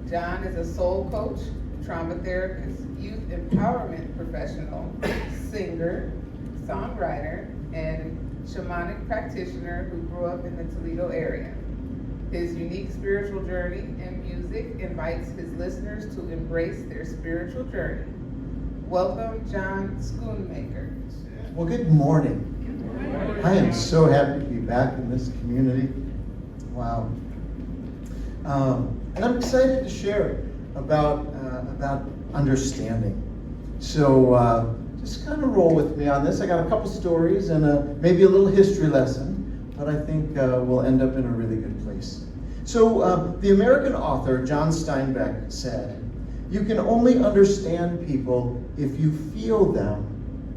Jon is a soul coach, trauma therapist, youth empowerment professional, singer, songwriter, and shamanic practitioner who grew up in the Toledo area. His unique spiritual journey in music invites his listeners to embrace their spiritual journey. Welcome, Jon Schoonmaker. Well, good morning. I am so happy to be back in this community. Wow. And I'm excited to share about understanding. So just kind of roll with me on this. I got a couple stories and maybe a little history lesson, but I think we'll end up in a really good place. So the American author John Steinbeck said, "You can only understand people if you feel them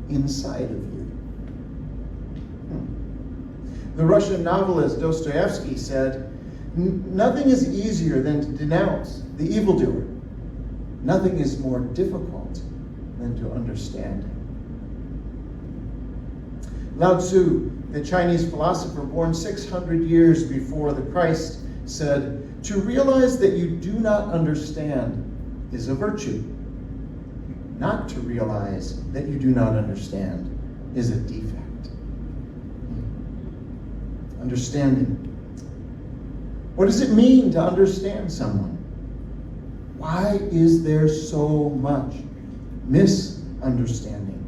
inside of you." The Russian novelist Dostoevsky said, "Nothing is easier than to denounce the evildoer. Nothing is more difficult than to understand him." Lao Tzu, the Chinese philosopher born 600 years before the Christ, said, "To realize that you do not understand is a virtue. Not to realize that you do not understand is a defect." Understanding. What does it mean to understand someone? Why is there so much misunderstanding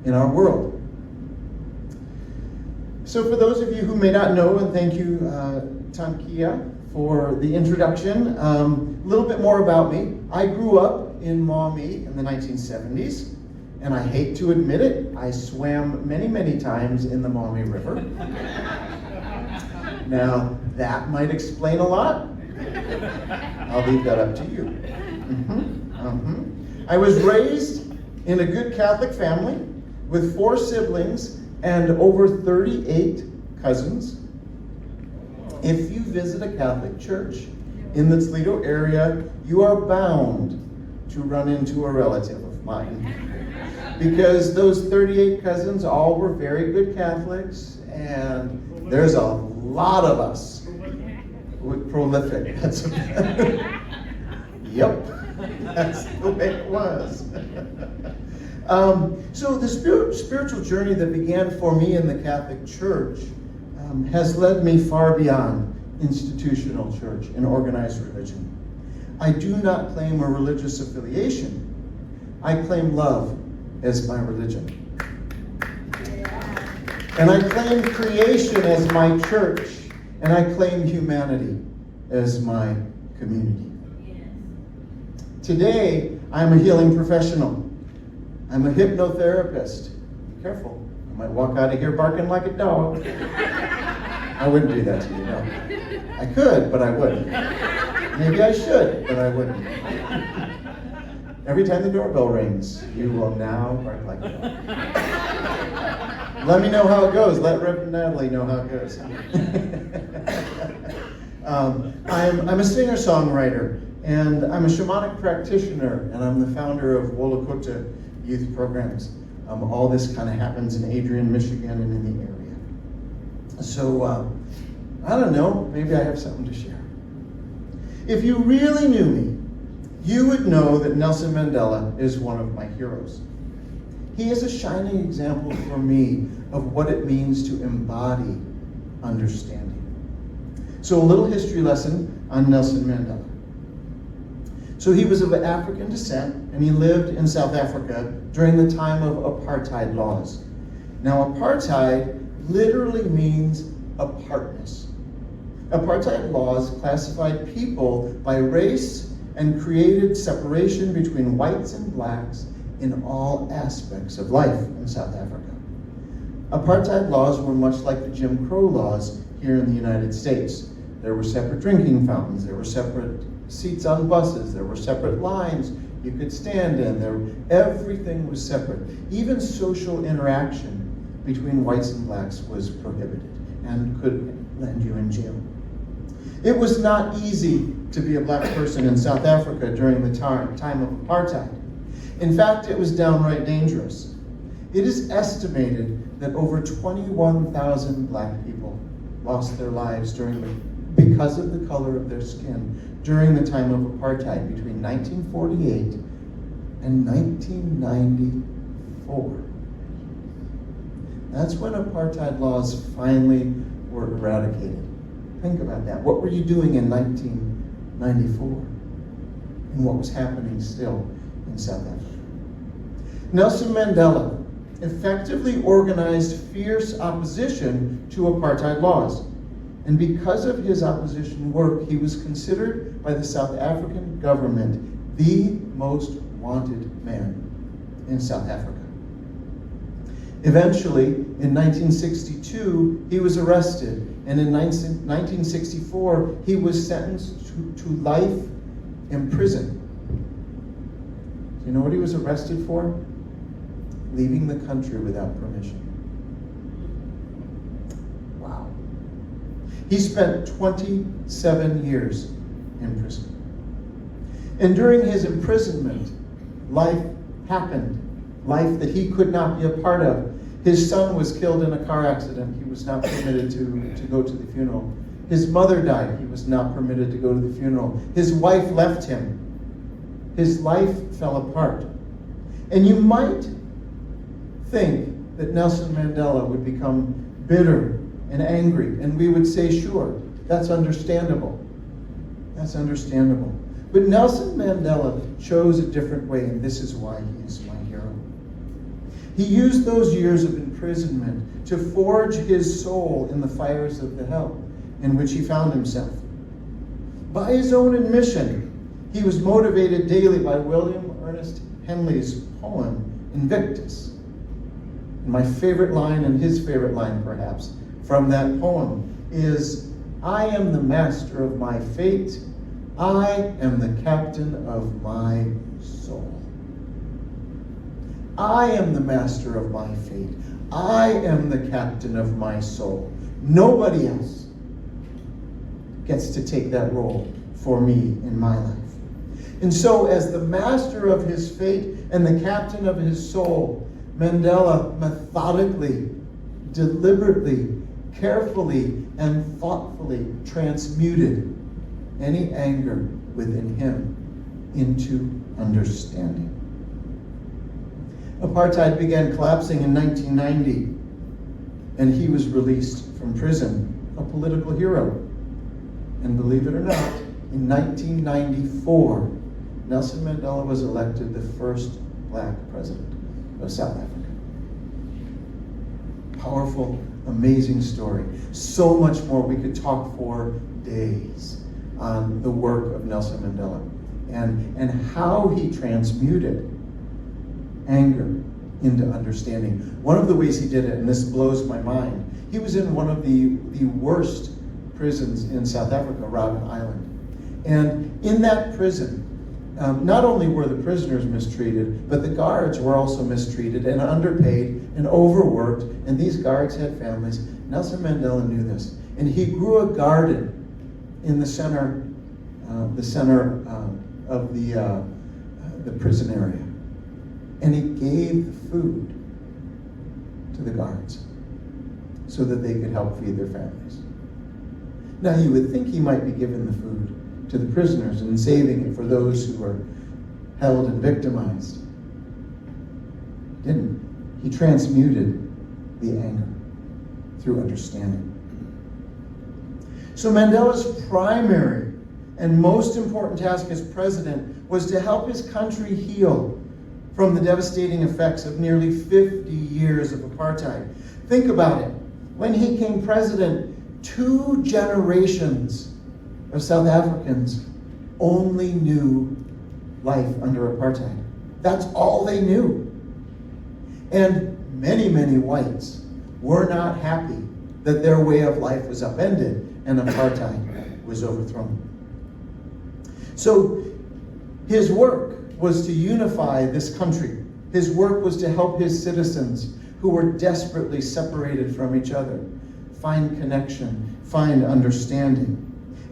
in our world? So for those of you who may not know, and thank you, Tankia, for the introduction, a little bit more about me. I grew up in Maumee in the 1970s, and I hate to admit it, I swam many, many times in the Maumee River. Now, that might explain a lot. I'll leave that up to you. I was raised in a good Catholic family with 4 siblings and over 38 cousins. If you visit a Catholic church in the Toledo area, you are bound to run into a relative of mine. Because those 38 cousins all were very good Catholics, and there's a lot of us with prolific. Yep, that's the way it was. So the spiritual journey that began for me in the Catholic Church has led me far beyond institutional church and organized religion. I do not claim a religious affiliation. I claim love as my religion. And I claim creation as my church, and I claim humanity as my community. Today, I'm a healing professional. I'm a hypnotherapist. Be careful, I might walk out of here barking like a dog. I wouldn't do that to you, no. I could, but I wouldn't. Maybe I should, but I wouldn't. Every time the doorbell rings, you will now bark like a dog. Let me know how it goes. Let Reverend Natalie know how it goes. I'm a singer-songwriter, and I'm a shamanic practitioner, and I'm the founder of Wolokota youth programs. All this kind of happens in Adrian, Michigan, and in the area. So, I don't know, maybe I have something to share. If you really knew me, you would know that Nelson Mandela is one of my heroes. He is a shining example for me of what it means to embody understanding. So a little history lesson on Nelson Mandela. So he was of African descent, and he lived in South Africa during the time of apartheid laws. Now, apartheid literally means apartness. Apartheid laws classified people by race and created separation between whites and blacks in all aspects of life in South Africa. Apartheid laws were much like the Jim Crow laws here in the United States. There were separate drinking fountains, there were separate seats on buses, there were separate lines you could stand in, everything was separate. Even social interaction between whites and blacks was prohibited and could land you in jail. It was not easy to be a black person in South Africa during the time of apartheid. In fact, it was downright dangerous. It is estimated that over 21,000 black people lost their lives during because of the color of their skin during the time of apartheid between 1948 and 1994. That's when apartheid laws finally were eradicated. Think about that. What were you doing in 1994? And what was happening still in South Africa? Nelson Mandela effectively organized fierce opposition to apartheid laws. And because of his opposition work, he was considered by the South African government the most wanted man in South Africa. Eventually, in 1962, he was arrested, and in 1964, he was sentenced to life in prison. Do you know what he was arrested for? Leaving the country without permission. Wow. He spent 27 years in prison. And during his imprisonment, life happened. Life that he could not be a part of. His son was killed in a car accident. He was not permitted to go to the funeral. His mother died. He was not permitted to go to the funeral. His wife left him. His life fell apart. And you might think that Nelson Mandela would become bitter and angry, and we would say, sure, that's understandable. That's understandable. But Nelson Mandela chose a different way, and this is why he is my hero. He used those years of imprisonment to forge his soul in the fires of the hell in which he found himself. By his own admission, he was motivated daily by William Ernest Henley's poem, Invictus. And my favorite line, and his favorite line perhaps, from that poem is, I am the master of my fate. I am the captain of my soul. I am the master of my fate. I am the captain of my soul. Nobody else gets to take that role for me in my life. And so, as the master of his fate and the captain of his soul, Mandela methodically, deliberately, carefully, and thoughtfully transmuted any anger within him into understanding. Apartheid began collapsing in 1990, and he was released from prison, a political hero. And believe it or not, in 1994, Nelson Mandela was elected the first black president of South Africa. Powerful, amazing story. So much more. We could talk for days on the work of Nelson Mandela and how he transmuted anger into understanding. One of the ways he did it, and this blows my mind, he was in one of the worst prisons in South Africa, Robben Island. And in that prison, not only were the prisoners mistreated, but the guards were also mistreated and underpaid and overworked, and these guards had families. Nelson Mandela knew this, and he grew a garden in the center of the prison area, and he gave food to the guards so that they could help feed their families. Now, you would think he might be giving the food to the prisoners and saving it for those who were held and victimized. He didn't. He transmuted the anger through understanding. So Mandela's primary and most important task as president was to help his country heal from the devastating effects of nearly 50 years of apartheid. Think about it. When he became president, 2 generations of South Africans only knew life under apartheid. That's all they knew. And many, many whites were not happy that their way of life was upended and apartheid was overthrown. So his work was to unify this country. His work was to help his citizens who were desperately separated from each other find connection, find understanding.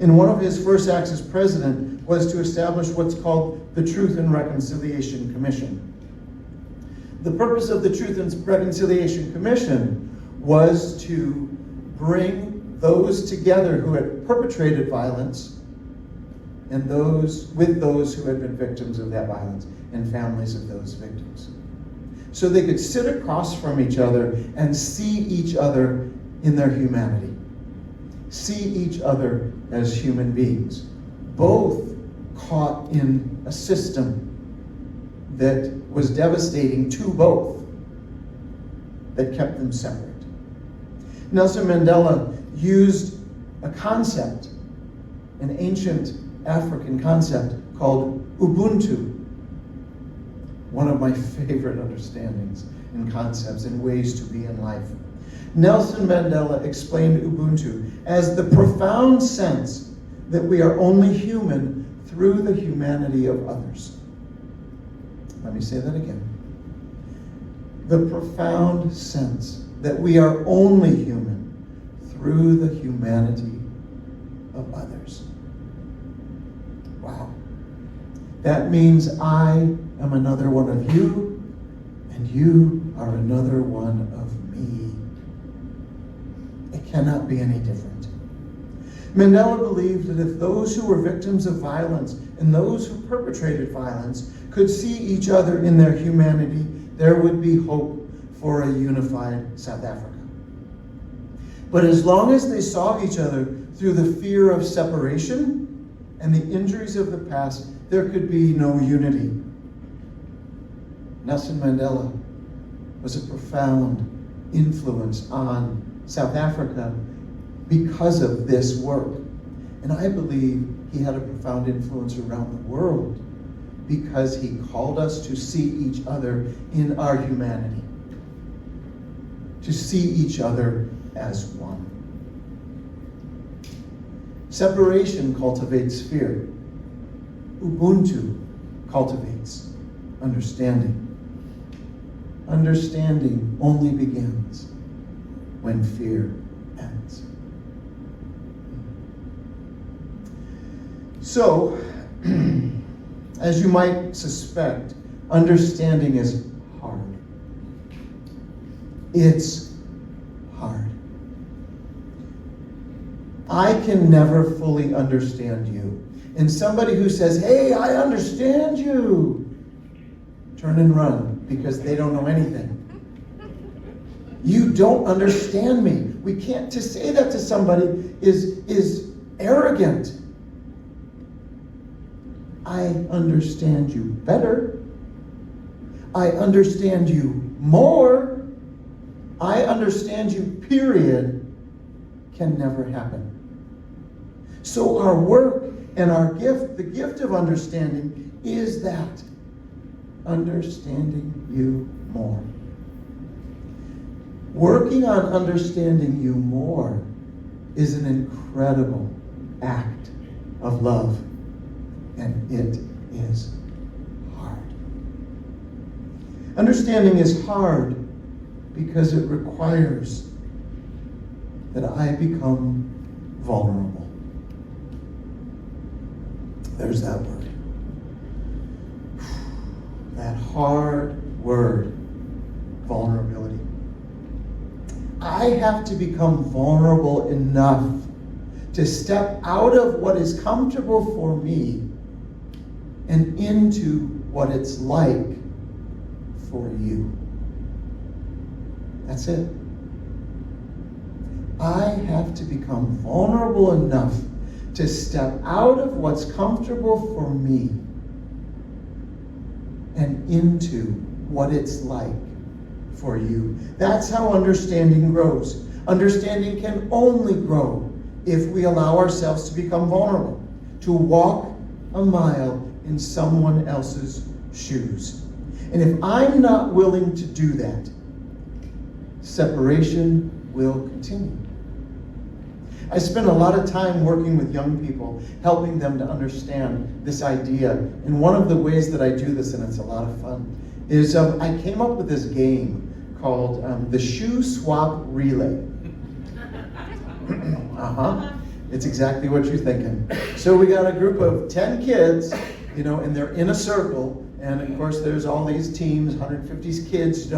And one of his first acts as president was to establish what's called the Truth and Reconciliation Commission. The purpose of the Truth and Reconciliation Commission was to bring those together who had perpetrated violence and those who had been victims of that violence and families of those victims. So they could sit across from each other and see each other in their humanity. See each other as human beings, both caught in a system that was devastating to both, that kept them separate. Nelson Mandela used a concept, an ancient African concept called Ubuntu, one of my favorite understandings and concepts and ways to be in life. Nelson Mandela explained Ubuntu as the profound sense that we are only human through the humanity of others. Let me say that again. The profound sense that we are only human through the humanity of others. Wow. That means I am another one of you, and you are another one of me. It cannot be any different. Mandela believed that if those who were victims of violence and those who perpetrated violence could see each other in their humanity, there would be hope for a unified South Africa. But as long as they saw each other through the fear of separation and the injuries of the past, there could be no unity. Nelson Mandela was a profound influence on South Africa because of this work. And I believe he had a profound influence around the world because he called us to see each other in our humanity, to see each other as one. Separation cultivates fear. Ubuntu cultivates understanding. Understanding only begins when fear ends. So, as you might suspect, understanding is hard. It's hard. I can never fully understand you. And somebody who says, "Hey, I understand you," turn and run because they don't know anything. You don't understand me. We can't, to say that to somebody is arrogant. I understand you better. I understand you more. I understand you, period, can never happen. So our work and our gift, the gift of understanding, is that. Understanding you more. Working on understanding you more is an incredible act of love. And it is hard. Understanding is hard because it requires that I become vulnerable. There's that word. That hard word, vulnerability. I have to become vulnerable enough to step out of what is comfortable for me and into what it's like for you. That's it. I have to become vulnerable enough to step out of what's comfortable for me and into what it's like for you. That's how understanding grows. Understanding can only grow if we allow ourselves to become vulnerable, to walk a mile in someone else's shoes. And if I'm not willing to do that, separation will continue. I spend a lot of time working with young people, helping them to understand this idea. And one of the ways that I do this, and it's a lot of fun, is I came up with this game called the Shoe Swap Relay. It's exactly what you're thinking. So we got a group of 10 kids, and they're in a circle. And of course, there's all these teams, 150 kids,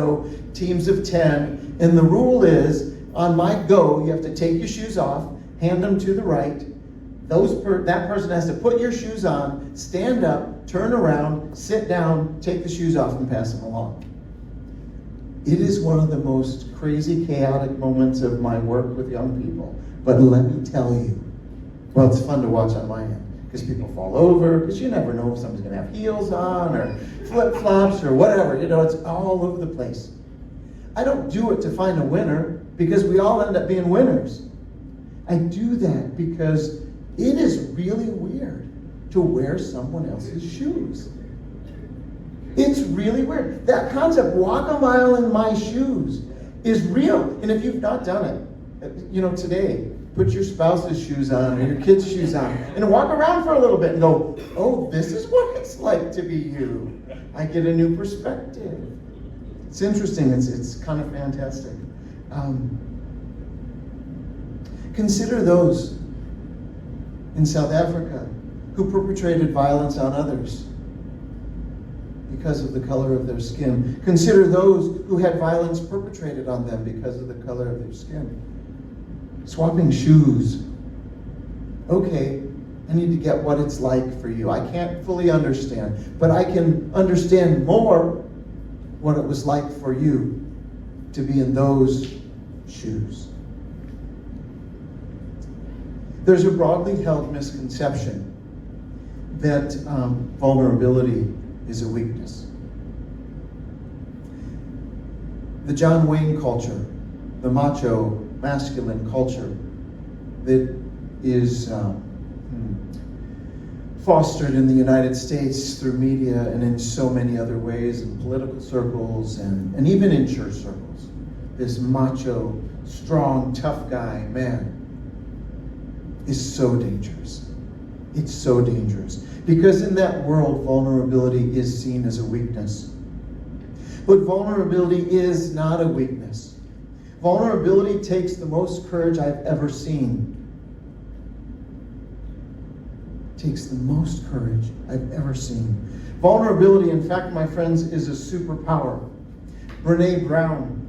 teams of 10. And the rule is, on my go, you have to take your shoes off, hand them to the right. That person has to put your shoes on, stand up, turn around, sit down, take the shoes off, and pass them along. It is one of the most crazy, chaotic moments of my work with young people. But let me tell you, well, it's fun to watch on my end, because people fall over, because you never know if someone's going to have heels on, or flip-flops, or whatever. It's all over the place. I don't do it to find a winner, because we all end up being winners. I do that because it is really weird to wear someone else's shoes. It's really weird. That concept, walk a mile in my shoes, is real. And if you've not done it, today, put your spouse's shoes on or your kids' shoes on and walk around for a little bit and go, oh, this is what it's like to be you. I get a new perspective. It's interesting. It's kind of fantastic. Consider those in South Africa who perpetrated violence on others because of the color of their skin. Consider those who had violence perpetrated on them because of the color of their skin. Swapping shoes. Okay, I need to get what it's like for you. I can't fully understand, but I can understand more what it was like for you to be in those shoes. There's a broadly held misconception that vulnerability is a weakness. The John Wayne culture, the macho, masculine culture that is fostered in the United States through media and in so many other ways, in political circles and even in church circles. This macho, strong, tough guy, man, is so dangerous. It's so dangerous. Because in that world, vulnerability is seen as a weakness. But vulnerability is not a weakness. Vulnerability takes the most courage I've ever seen. Takes the most courage I've ever seen. Vulnerability, in fact, my friends, is a superpower. Brene Brown,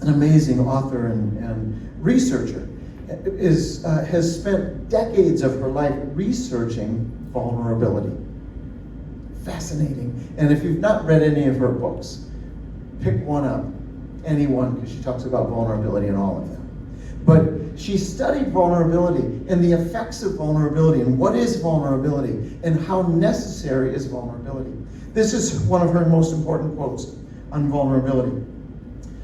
an amazing author and researcher, has spent decades of her life researching vulnerability. Fascinating. And if you've not read any of her books, pick one up. Any one, because she talks about vulnerability in all of them. But she studied vulnerability and the effects of vulnerability and what is vulnerability and how necessary is vulnerability. This is one of her most important quotes on vulnerability.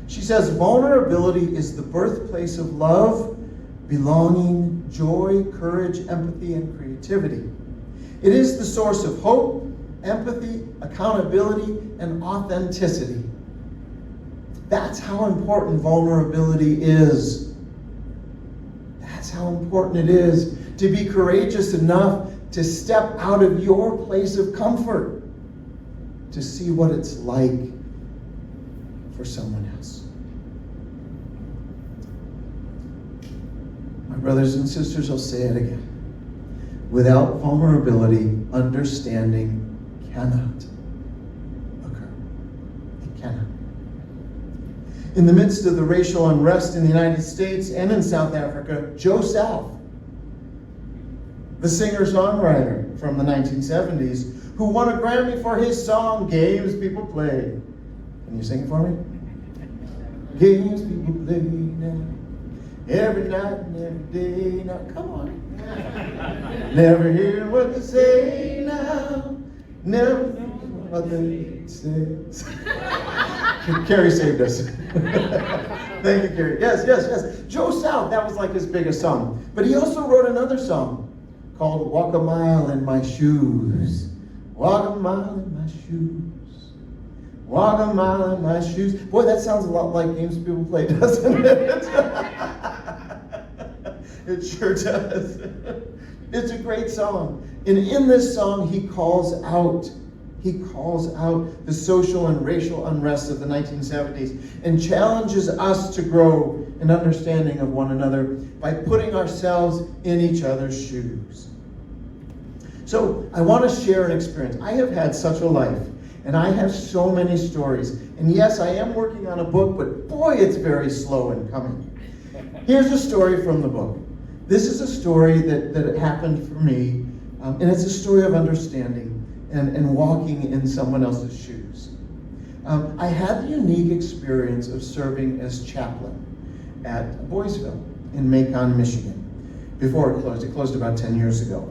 She says, vulnerability is the birthplace of love, belonging, joy, courage, empathy, and creativity. It is the source of hope, empathy, accountability, and authenticity. That's how important vulnerability is. That's how important it is to be courageous enough to step out of your place of comfort, to see what it's like for someone else. My brothers and sisters, I'll say it again. Without vulnerability, understanding cannot occur. It cannot. In the midst of the racial unrest in the United States and in South Africa, Joe South, the singer-songwriter from the 1970s, who won a Grammy for his song, Games People Play. Can you sing it for me? Games people play now, every night and every day. Now, come on. Never hear what they say now, never know what they say. Carrie saved us. Thank you, Carrie. Yes. Joe South, that was like his biggest song. But he also wrote another song called Walk a Mile in My Shoes. Walk a mile in my shoes. Walk a mile in my shoes. Boy, that sounds a lot like Games People Play, doesn't it? It sure does. It's a great song. And in this song, he calls out the social and racial unrest of the 1970s and challenges us to grow an understanding of one another by putting ourselves in each other's shoes. So I want to share an experience. I have had such a life, and I have so many stories. And yes, I am working on a book, but boy, it's very slow in coming. Here's a story from the book. This is a story that happened for me, and it's a story of understanding and walking in someone else's shoes. I had the unique experience of serving as chaplain at Boysville in Macon, Michigan. Before it closed about 10 years ago.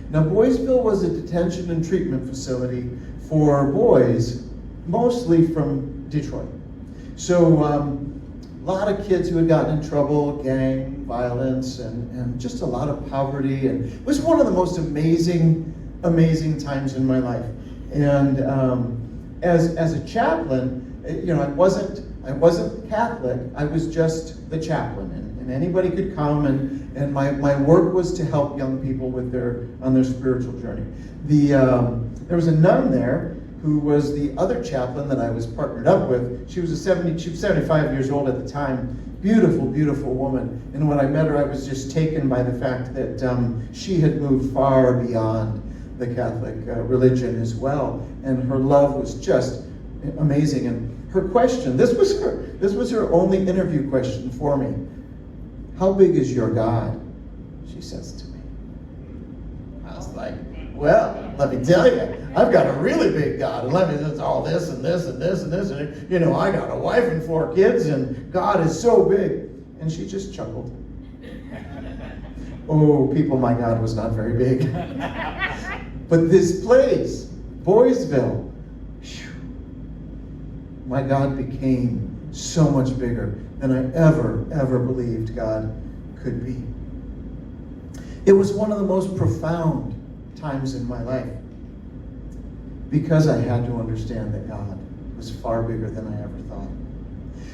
Now, Boysville was a detention and treatment facility for boys, mostly from Detroit. So, a lot of kids who had gotten in trouble, gang violence, and just a lot of poverty. And it was one of the most amazing times in my life. And as a chaplain, I wasn't Catholic. I was just the chaplain, and anybody could come, and my work was to help young people on their spiritual journey. There was a nun there who was the other chaplain that I was partnered up with. She was 75 years old at the time. Beautiful, beautiful woman. And when I met her, I was just taken by the fact that she had moved far beyond the Catholic religion as well, and her love was just amazing. And her question, this was her only interview question for me. How big is your God? She says to me. I was like, well, let me tell you, I've got a really big God, and it's all this and this and this and this, and I got a wife and 4 kids, and God is so big. And she just chuckled. Oh, people, my God was not very big. But this place, Boysville, my God became so much bigger than I ever believed God could be. It was one of the most profound times in my life because I had to understand that God was far bigger than I ever thought.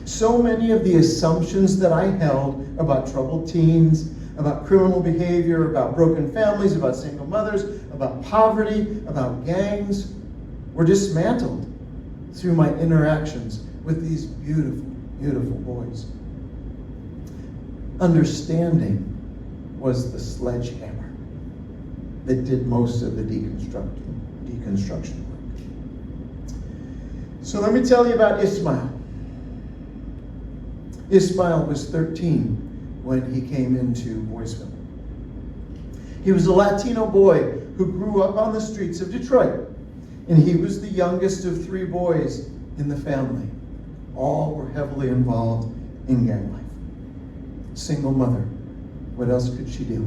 So many of the assumptions that I held about troubled teens, about criminal behavior, about broken families, about single mothers, about poverty, about gangs, were dismantled through my interactions with these beautiful, beautiful boys. Understanding was the sledgehammer that did most of the deconstruction work. So let me tell you about Ismail. Ismail was 13 when he came into Boysville. He was a Latino boy who grew up on the streets of Detroit, and he was the youngest of 3 boys in the family. All were heavily involved in gang life. Single mother. What else could she do?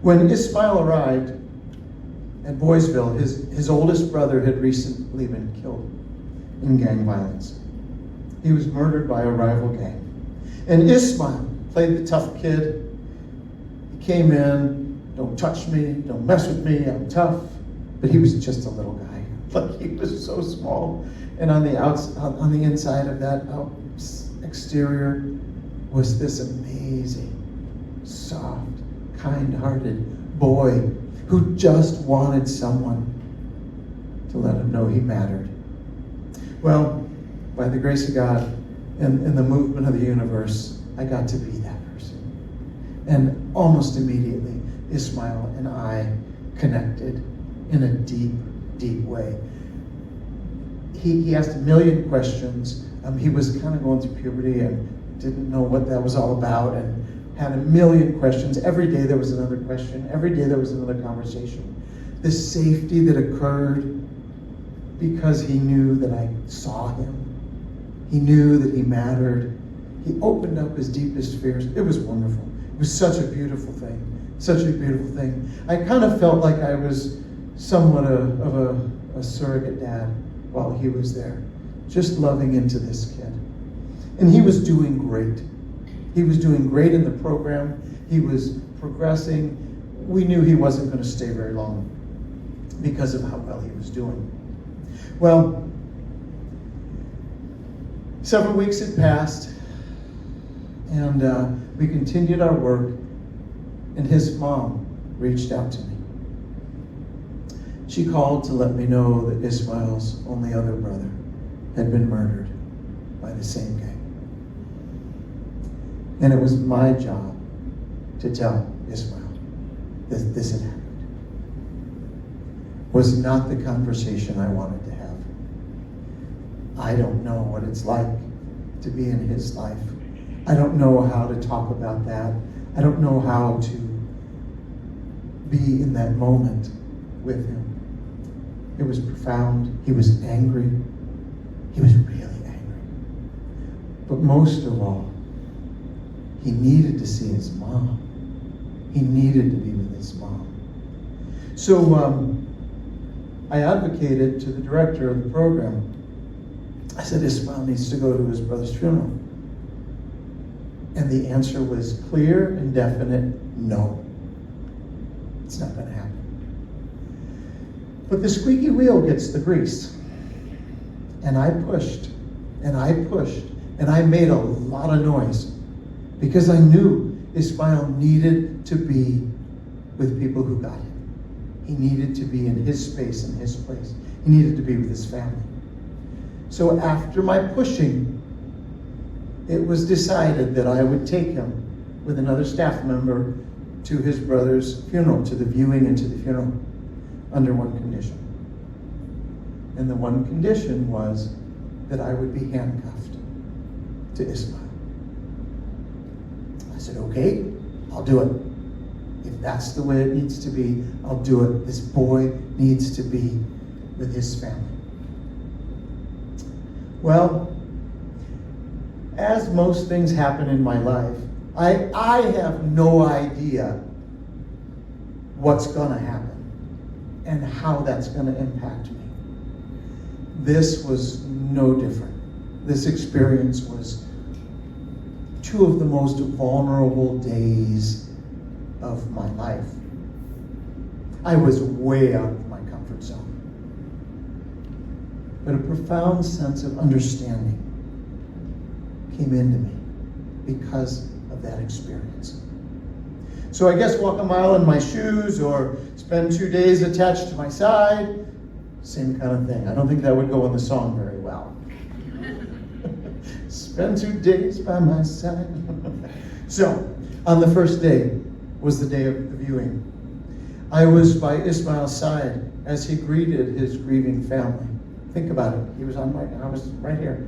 When Ismail arrived at Boysville, his oldest brother had recently been killed in gang violence. He was murdered by a rival gang. And Ismail played the tough kid. He came in, don't touch me, don't mess with me, I'm tough. But he was just a little guy. Like, he was so small. And on the inside of that exterior was this amazing, soft, kind-hearted boy who just wanted someone to let him know he mattered. Well, by the grace of God and the movement of the universe, I got to be that person. And almost immediately, Ismail and I connected in a deep, deep way. He asked a million questions. He was kind of going through puberty and didn't know what that was all about, and had a million questions. Every day there was another question. Every day there was another conversation. The safety that occurred because he knew that I saw him. He knew that he mattered. He opened up his deepest fears. It was wonderful. It was such a beautiful thing. Such a beautiful thing. I kind of felt like I was somewhat of a surrogate dad while he was there, just loving into this kid. And he was doing great. He was doing great in the program. He was progressing. We knew he wasn't going to stay very long because of how well he was doing. Well, several weeks had passed, and we continued our work, and his mom reached out to me. She called to let me know that Ismail's only other brother had been murdered by the same gang. And it was my job to tell Ismail that this had happened. Was not the conversation I wanted to have. I don't know what it's like to be in his life. I don't know how to talk about that. I don't know how to be in that moment with him. It was profound. He was angry. He was really angry. But most of all, he needed to see his mom. He needed to be with his mom. So I advocated to the director of the program. I said, Ismail needs to go to his brother's funeral. And the answer was clear and definite, no. It's not going to happen. But the squeaky wheel gets the grease. And I pushed, and I pushed, and I made a lot of noise because I knew Ismail needed to be with people who got him. He needed to be in his space and his place. He needed to be with his family. So after my pushing, it was decided that I would take him with another staff member to his brother's funeral, to the viewing and to the funeral, under one condition. And the one condition was that I would be handcuffed to Ismail. I said, okay, I'll do it. If that's the way it needs to be, I'll do it. This boy needs to be with his family. Well, as most things happen in my life, I have no idea what's going to happen and how that's going to impact me. This was no different. This experience was two of the most vulnerable days of my life. I was way out of my comfort zone. But a profound sense of understanding came into me because of that experience. So I guess walk a mile in my shoes or spend 2 days attached to my side, same kind of thing. I don't think that would go in the song very well. Spend 2 days by my side. So, on the first day was the day of the viewing. I was by Ismail's side as he greeted his grieving family. Think about it. I was right here.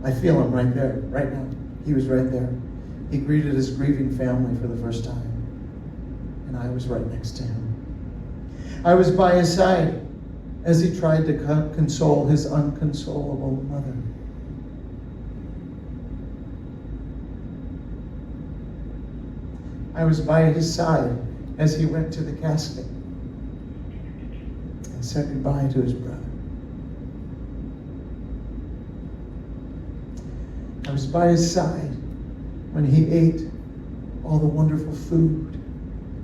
I feel him right there, right now. He was right there. He greeted his grieving family for the first time. And I was right next to him. I was by his side as he tried to console his unconsolable mother. I was by his side as he went to the casket and said goodbye to his brother. I was by his side when he ate all the wonderful food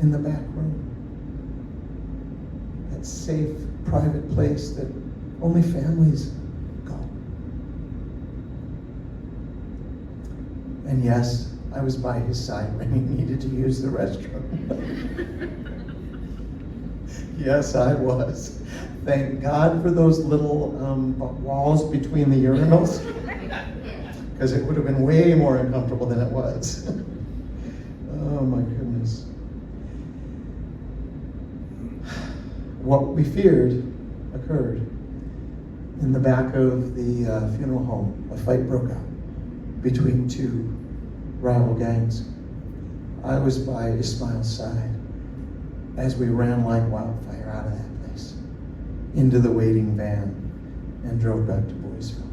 in the back room. That safe, private place that only families go. And yes, I was by his side when he needed to use the restroom. Yes, I was. Thank God for those little walls between the urinals, because it would have been way more uncomfortable than it was. Oh my goodness. What we feared occurred. In the back of the funeral home, a fight broke out between two rival gangs. I was by Ismail's side as we ran like wildfire out of that place into the waiting van and drove back to Boysville.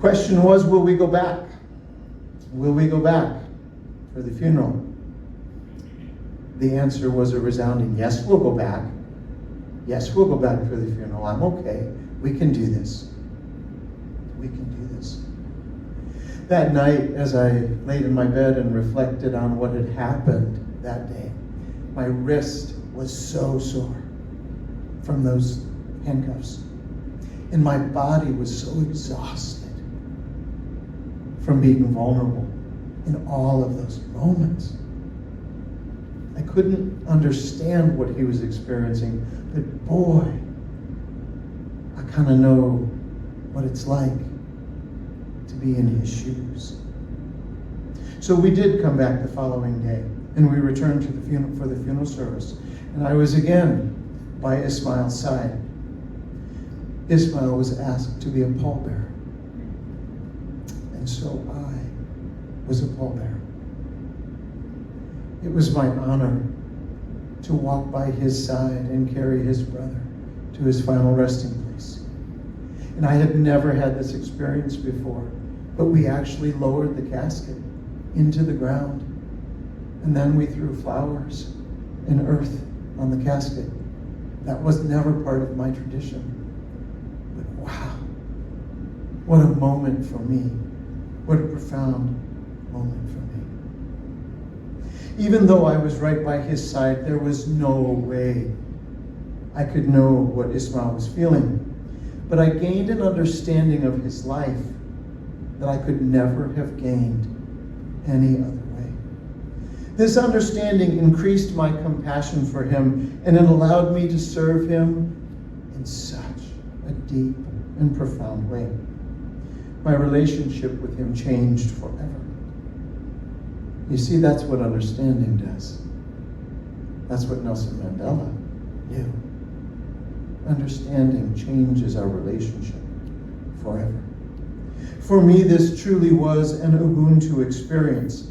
Question was, will we go back? Will we go back for the funeral? The answer was a resounding yes, we'll go back. Yes, we'll go back for the funeral. I'm okay. We can do this. We can do this. That night, as I laid in my bed and reflected on what had happened that day, my wrist was so sore from those handcuffs. And my body was so exhausted from being vulnerable in all of those moments. I couldn't understand what he was experiencing, but boy, I kind of know what it's like to be in his shoes. So we did come back the following day, and we returned to the funeral for the funeral service, and I was again by Ismail's side. Ismail was asked to be a pallbearer, and so I was a pallbearer. It was my honor to walk by his side and carry his brother to his final resting place. And I had never had this experience before, but we actually lowered the casket into the ground, and then we threw flowers and earth on the casket. That was never part of my tradition. But wow, what a moment for me. What a profound moment for me. Even though I was right by his side, there was no way I could know what Ismail was feeling. But I gained an understanding of his life that I could never have gained any other way. This understanding increased my compassion for him, and it allowed me to serve him in such a deep and profound way. My relationship with him changed forever. You see, that's what understanding does. That's what Nelson Mandela knew. Understanding changes our relationship forever. For me, this truly was an Ubuntu experience,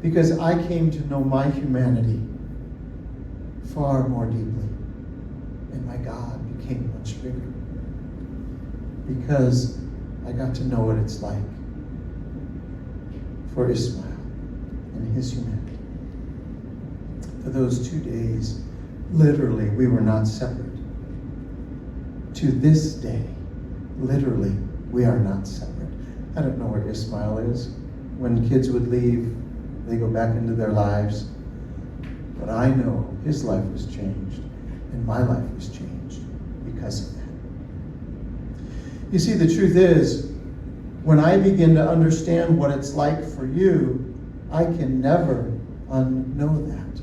because I came to know my humanity far more deeply, and my God became much bigger, because I got to know what it's like for Ismail and his humanity. For those 2 days, literally, we were not separate. To this day, literally, we are not separate. I don't know where Ismail is. When kids would leave, they go back into their lives. But I know his life was changed, and my life was changed because of that. You see, the truth is, when I begin to understand what it's like for you, I can never unknow that.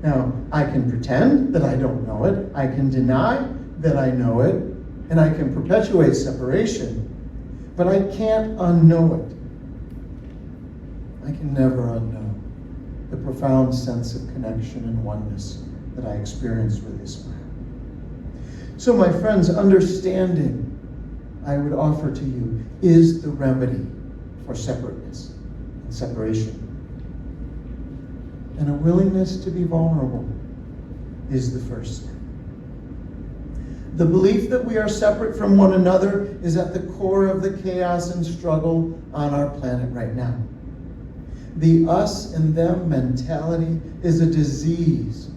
Now, I can pretend that I don't know it, I can deny that I know it, and I can perpetuate separation, but I can't unknow it. I can never unknow the profound sense of connection and oneness that I experienced with Ismail. So, my friends, understanding, I would offer to you, is the remedy for separateness and separation. And a willingness to be vulnerable is the first step. The belief that we are separate from one another is at the core of the chaos and struggle on our planet right now. The us and them mentality is a disease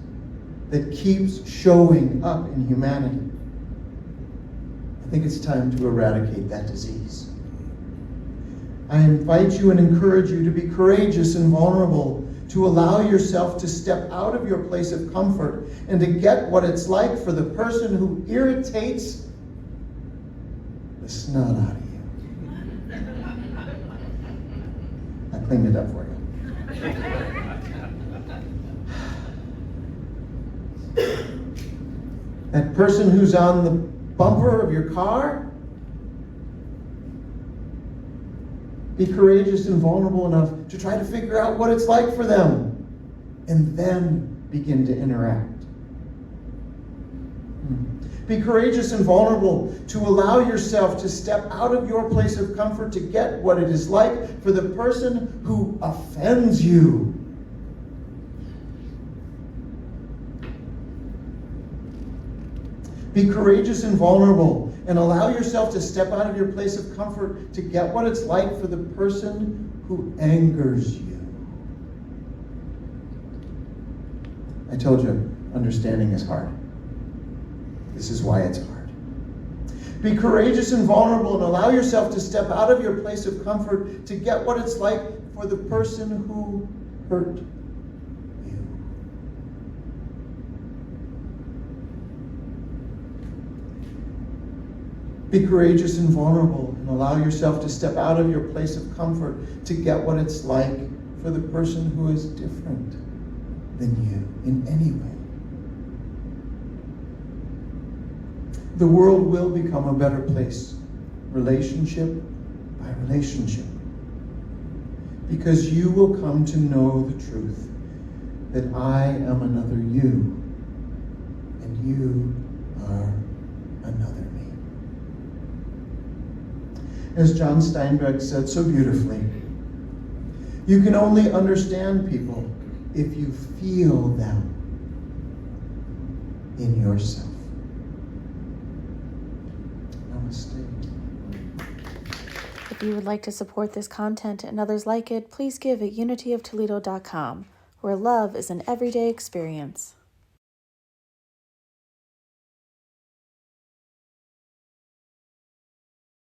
that keeps showing up in humanity. I think it's time to eradicate that disease. I invite you and encourage you to be courageous and vulnerable, to allow yourself to step out of your place of comfort and to get what it's like for the person who irritates the snot out of you. I cleaned it up for you. That person who's on the bumper of your car. Be courageous and vulnerable enough to try to figure out what it's like for them, and then begin to interact. Be courageous and vulnerable to allow yourself to step out of your place of comfort to get what it is like for the person who offends you. Be courageous and vulnerable and allow yourself to step out of your place of comfort to get what it's like for the person who angers you. I told you, understanding is hard. This is why it's hard. Be courageous and vulnerable and allow yourself to step out of your place of comfort to get what it's like for the person who hurt you. Be courageous and vulnerable and allow yourself to step out of your place of comfort to get what it's like for the person who is different than you in any way. The world will become a better place, relationship by relationship, because you will come to know the truth that I am another you, and you are another me. As John Steinbeck said so beautifully, you can only understand people if you feel them in yourself. Namaste. If you would like to support this content and others like it, please give at unityoftoledo.com, where love is an everyday experience.